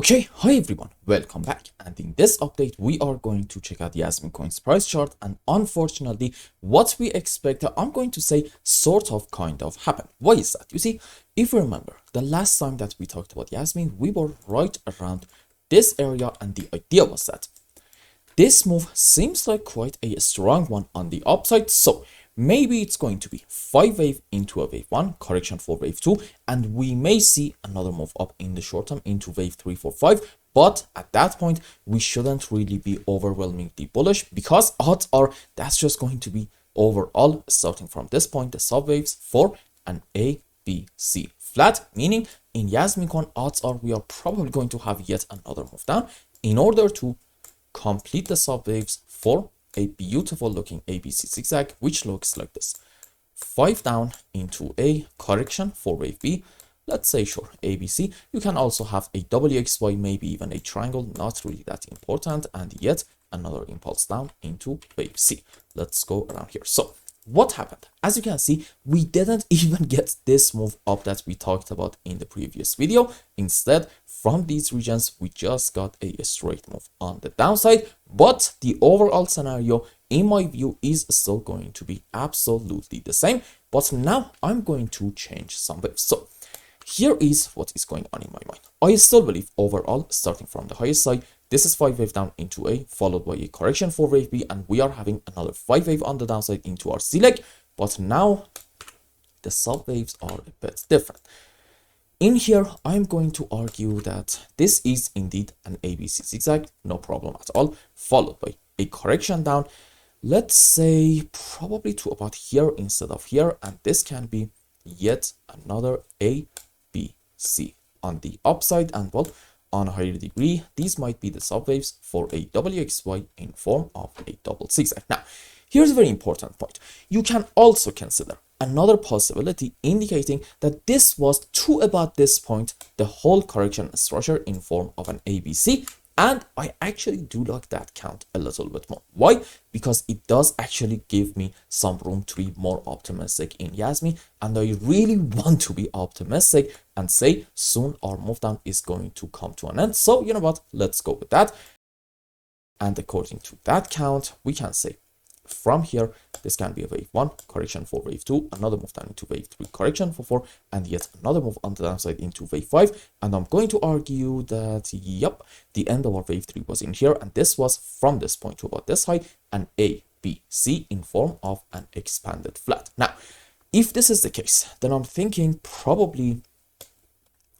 Okay, hi everyone, welcome back, and in this update we are going to check out the JasmyCoin's price chart, and unfortunately what we expect, I'm going to say sort of kind of happened. Why is that? You see, if you remember the last time that we talked about Jasmy, we were right around this area, and the idea was that this move seems like quite a strong one on the upside, so maybe it's going to be 5 wave into a wave 1, correction for wave 2, and we may see another move up in the short term into wave 3, 4, 5. But at that point, we shouldn't really be overwhelmingly bullish, because odds are that's just going to be overall, starting from this point, the subwaves for an A, B, C flat, meaning in JasmyCoin, odds are we are probably going to have yet another move down in order to complete the subwaves for a beautiful looking ABC zigzag, which looks like this: 5 down into a correction for wave B. Let's say sure ABC. You can also have a WXY, maybe even a triangle, not really that important, and yet another impulse down into wave C. Let's go around here. So what happened? As you can see, we didn't even get this move up that we talked about in the previous video. Instead, from these regions, we just got a straight move on the downside. But the overall scenario, in my view, is still going to be absolutely the same. But now I'm going to change some waves. So here is what is going on in my mind. I still believe overall, starting from the highest side, this is 5 wave down into A, followed by a correction for wave B, and we are having another 5 wave on the downside into our C leg. But now the sub waves are a bit different. In here, I'm going to argue that this is indeed an ABC zigzag, no problem at all, followed by a correction down, let's say probably to about here instead of here, and this can be yet another A, B, C on the upside, and well, on a higher degree, these might be the subwaves for a WXY in form of a double zigzag. Now, here's a very important point. You can also consider another possibility indicating that this was to about this point the whole correction structure in form of an ABC, and I actually do like that count a little bit more. Why? Because it does actually give me some room to be more optimistic in Jasmy, and I really want to be optimistic and say soon our move down is going to come to an end. So you know what, let's go with that. And according to that count, we can say from here, this can be a wave 1, correction for wave 2, another move down into wave 3, correction for 4, and yet another move on the downside into wave 5. And I'm going to argue that, yep, the end of our wave 3 was in here, and this was from this point to about this height, an A, B, C in form of an expanded flat. Now, if this is the case, then I'm thinking probably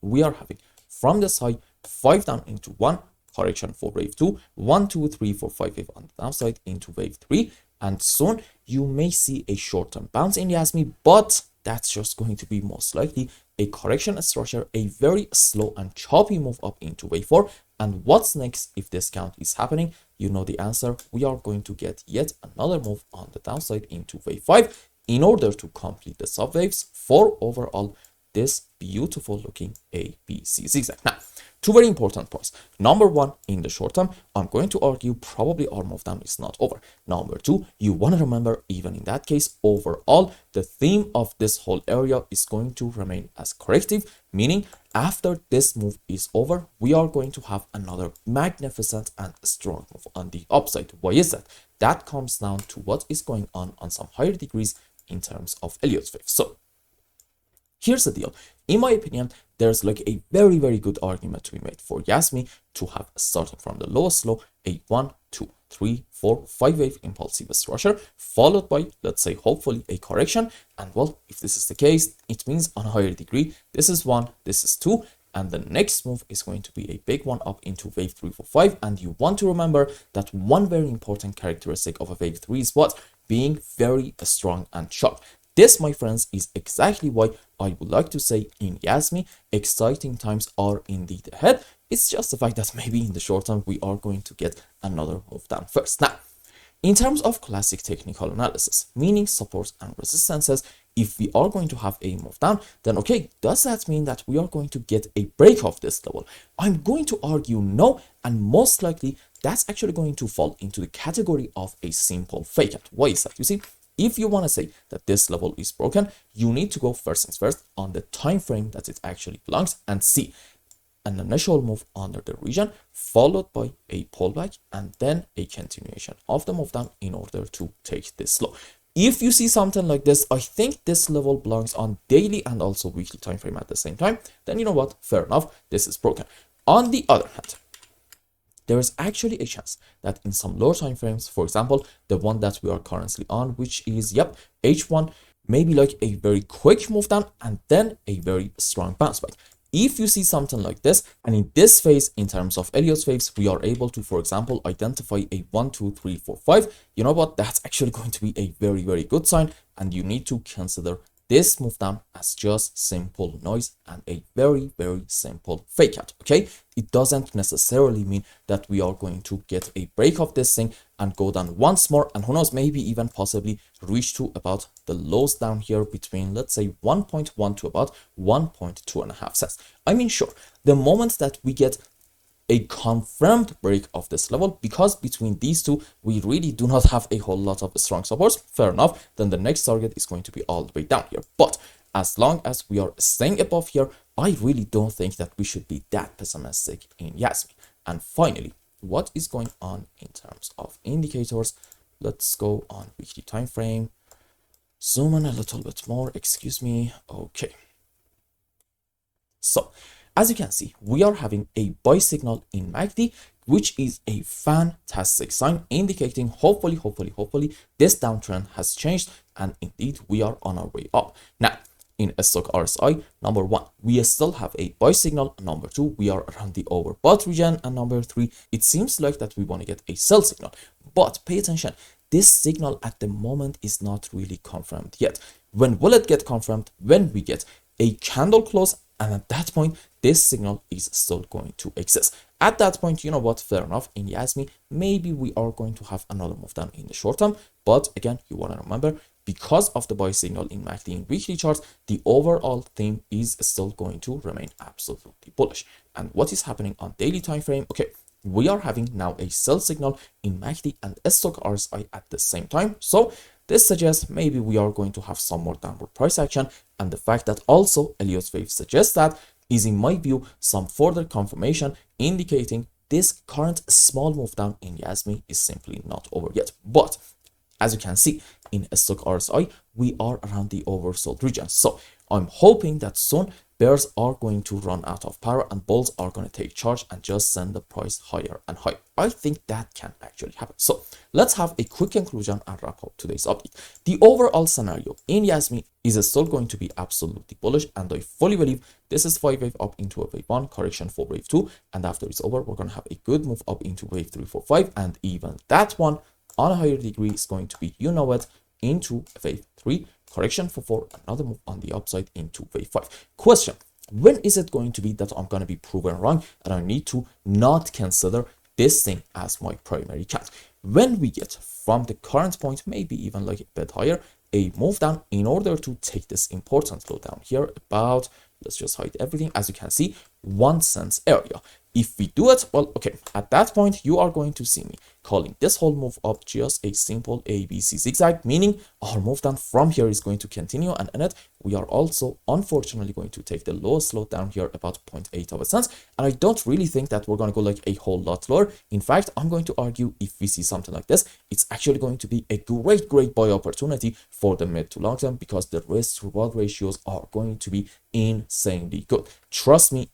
we are having from this height 5 down into 1, correction for wave 2, 1, 2, 3, 4, 5 wave on the downside into wave 3. And soon you may see a short-term bounce in Jasmy, but that's just going to be most likely a correction structure, a very slow and choppy move up into wave 4. And what's next if this count is happening? You know the answer. We are going to get yet another move on the downside into wave 5 in order to complete the subwaves for overall this beautiful looking ABC zigzag. Now, two very important points. Number one, in the short term, I'm going to argue probably our move down is not over. Number two, you want to remember, even in that case, overall, the theme of this whole area is going to remain as corrective, meaning after this move is over, we are going to have another magnificent and strong move on the upside. Why is that? That comes down to what is going on some higher degrees in terms of Elliott Wave. So here's the deal. In my opinion, there's like a very, very good argument to be made for Jasmy to have, starting from the lowest low, a 1, 2, 3, 4, 5 wave impulsive structure, followed by, let's say, hopefully a correction. And well, if this is the case, it means on a higher degree, this is 1, this is 2, and the next move is going to be a big one up into wave 3, 4, 5. And you want to remember that one very important characteristic of a wave 3 is what? Being very strong and sharp. This, my friends, is exactly why I would like to say in Jasmy, exciting times are indeed ahead. It's just the fact that maybe in the short term, we are going to get another move down first. Now, in terms of classic technical analysis, meaning supports and resistances, if we are going to have a move down, then okay, does that mean that we are going to get a break of this level? I'm going to argue no, and most likely that's actually going to fall into the category of a simple fake out. Why is that? You see, if you want to say that this level is broken, you need to go first things first on the time frame that it actually belongs and see an initial move under the region, followed by a pullback, and then a continuation of the move down in order to take this low. If you see something like this, I think this level belongs on daily and also weekly time frame at the same time, then you know what, fair enough, this is broken. On the other hand, there is actually a chance that in some lower time frames, for example, the one that we are currently on, which is, yep, H1, maybe like a very quick move down and then a very strong bounce back. If you see something like this, and in this phase, in terms of Elliott waves, we are able to, for example, identify a 1, 2, 3, 4, 5, you know what, that's actually going to be a very, very good sign, and you need to consider this move down as just simple noise and a very, very simple fake out. Okay, it doesn't necessarily mean that we are going to get a break of this thing and go down once more, and who knows, maybe even possibly reach to about the lows down here between, let's say, 1.1 to about 1.25 cents. I mean, sure, the moment that we get a confirmed break of this level, because between these two we really do not have a whole lot of strong supports, fair enough, then the next target is going to be all the way down here. But as long as we are staying above here, I really don't think that we should be that pessimistic in Jasmy. And finally, what is going on in terms of indicators? Let's go on weekly time frame, zoom in a little bit more, excuse me. Okay, so as you can see, we are having a buy signal in MACD, which is a fantastic sign, indicating hopefully this downtrend has changed, and indeed we are on our way up. Now, in a stock RSI, number 1, we still have a buy signal. Number 2, we are around the overbought region, and number 3, it seems like that we want to get a sell signal. But pay attention, this signal at the moment is not really confirmed yet. When will it get confirmed? When we get a candle close, and at that point this signal is still going to exist. At that point, you know what, fair enough, in Jasmy, maybe we are going to have another move down in the short term, but again, you want to remember, because of the buy signal in MACD in weekly charts, the overall theme is still going to remain absolutely bullish. And what is happening on daily time frame? Okay, we are having now a sell signal in MACD and stock RSI at the same time, so this suggests maybe we are going to have some more downward price action, and the fact that also Elliott Wave suggests that is, in my view, some further confirmation indicating this current small move down in Jasmy is simply not over yet. But as you can see, in stock RSI, we are around the oversold region. So I'm hoping that soon bears are going to run out of power and bulls are going to take charge and just send the price higher and higher. I think that can actually happen. So let's have a quick conclusion and wrap up today's update. The overall scenario in Jasmy is still going to be absolutely bullish, and I fully believe this is 5 wave up into a wave 1, correction for wave 2, and after it's over, we're going to have a good move up into wave 3, 4, 5, and even that one on a higher degree is going to be, you know what, into wave 3, correction for 4, another move on the upside into wave 5. Question: when is it going to be that I'm going to be proven wrong and I need to not consider this thing as my primary count? When we get from the current point, maybe even like a bit higher, a move down in order to take this important low down here about, let's just hide everything, as you can see, 1 cent area. If we do it, well, okay, at that point, you are going to see me calling this whole move up just a simple ABC zigzag, meaning our move down from here is going to continue, and in it, we are also unfortunately going to take the lowest low down here about 0.8 of a cent. And I don't really think that we're going to go like a whole lot lower. In fact, I'm going to argue if we see something like this, it's actually going to be a great buy opportunity for the mid to long term, because the risk to reward ratios are going to be insanely good. Trust me,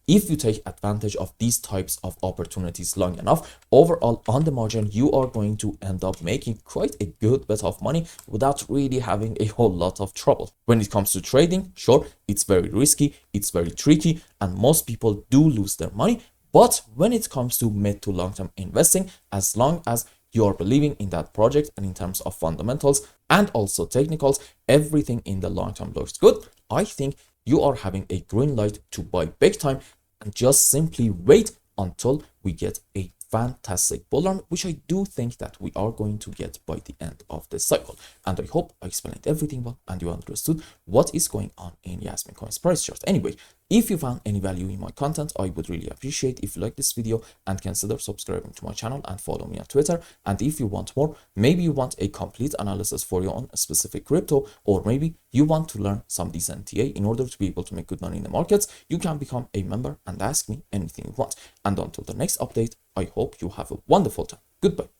if you take advantage of these types of opportunities long enough, overall on the margin, you are going to end up making quite a good bit of money without really having a whole lot of trouble. When it comes to trading, sure, it's very risky, it's very tricky, and most people do lose their money. But when it comes to mid to long term investing, as long as you are believing in that project and in terms of fundamentals and also technicals, everything in the long term looks good. I think you are having a green light to buy big time, and just simply wait until we get a fantastic bull run, which I do think that we are going to get by the end of this cycle. And I hope I explained everything well and you understood what is going on in JasmyCoin's price chart. Anyway, If you found any value in my content, I would really appreciate if you like this video and consider subscribing to my channel and follow me on Twitter. And if you want more, maybe you want a complete analysis for your own specific crypto, or maybe you want to learn some decent TA in order to be able to make good money in the markets, you can become a member and ask me anything you want. And until the next update, I hope you have a wonderful time. Goodbye.